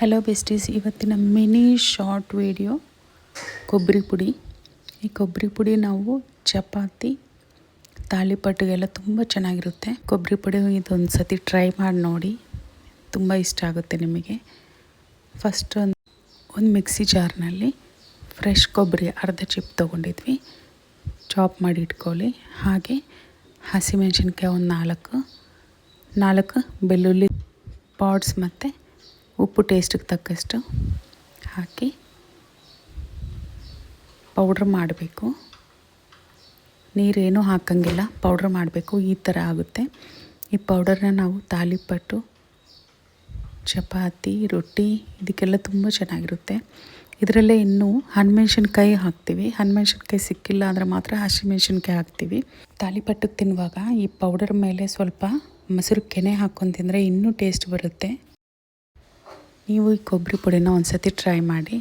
Hello besties, ಇವತ್ತಿನ mini short video ಕೊಬ್ಬರಿ ಪುಡಿ. ಈ ಕೊಬ್ಬರಿ ಪುಡಿ ನಾವು ಚಪಾತಿ, ತಾಲಿಪಟ್ಟಿಗೆಲ್ಲ ತುಂಬ ಚೆನ್ನಾಗಿರುತ್ತೆ. ಕೊಬ್ಬರಿ ಪುಡಿ ಇದೊಂದು ಸತಿ ಟ್ರೈ ಮಾಡಿ ನೋಡಿ, ತುಂಬ ಇಷ್ಟ ಆಗುತ್ತೆ ನಿಮಗೆ. ಫಸ್ಟ್ ಒಂದು ಮಿಕ್ಸಿ ಜಾರ್ನಲ್ಲಿ ಫ್ರೆಶ್ ಕೊಬ್ಬರಿ ಅರ್ಧ ಚಿಪ್ ತೊಗೊಂಡಿದ್ವಿ, ಚಾಪ್ ಮಾಡಿ ಇಟ್ಕೊಳ್ಳಿ. ಹಾಗೆ ಹಸಿಮೆಣಸಿನ್ಕಾಯಿ ಒಂದು ನಾಲ್ಕು ಬೆಳ್ಳುಳ್ಳಿ ಪಾಡ್ಸ್ ಮತ್ತು ಉಪ್ಪು ಟೇಸ್ಟಿಗೆ ತಕ್ಕಷ್ಟು ಹಾಕಿ ಪೌಡ್ರ್ ಮಾಡಬೇಕು. ನೀರೇನೂ ಹಾಕಂಗಿಲ್ಲ, ಪೌಡ್ರ್ ಮಾಡಬೇಕು. ಈ ಥರ ಆಗುತ್ತೆ. ಈ ಪೌಡರ್ನ ನಾವು ತಾಲಿಪಟ್ಟು, ಚಪಾತಿ, ರೊಟ್ಟಿ ಇದಕ್ಕೆಲ್ಲ ತುಂಬ ಚೆನ್ನಾಗಿರುತ್ತೆ. ಇದರಲ್ಲೇ ಇನ್ನೂ ಹಸಿಮೆಣ್ಸಿನ್ಕಾಯಿ ಹಾಕ್ತೀವಿ. ಹಸಿಮೆಣ್ಸಿನ್ಕಾಯಿ ಸಿಕ್ಕಿಲ್ಲ ಅಂದರೆ ಮಾತ್ರ ಹಸಿಮೆಣ್ಸಿನ್ಕಾಯಿ ಹಾಕ್ತೀವಿ. ತಾಲಿಪಟ್ಟಿಗೆ ತಿನ್ನುವಾಗ ಈ ಪೌಡರ್ ಮೇಲೆ ಸ್ವಲ್ಪ ಮೊಸರು ಕೆನೆ ಹಾಕ್ಕೊಂಡು ತಿಂದರೆ ಇನ್ನೂ ಟೇಸ್ಟ್ ಬರುತ್ತೆ. ನೀವು ಈ ಕೊಬ್ಬರಿ ಪುಡಿನ ಒಂದು ಸತಿ ಟ್ರೈ ಮಾಡಿ.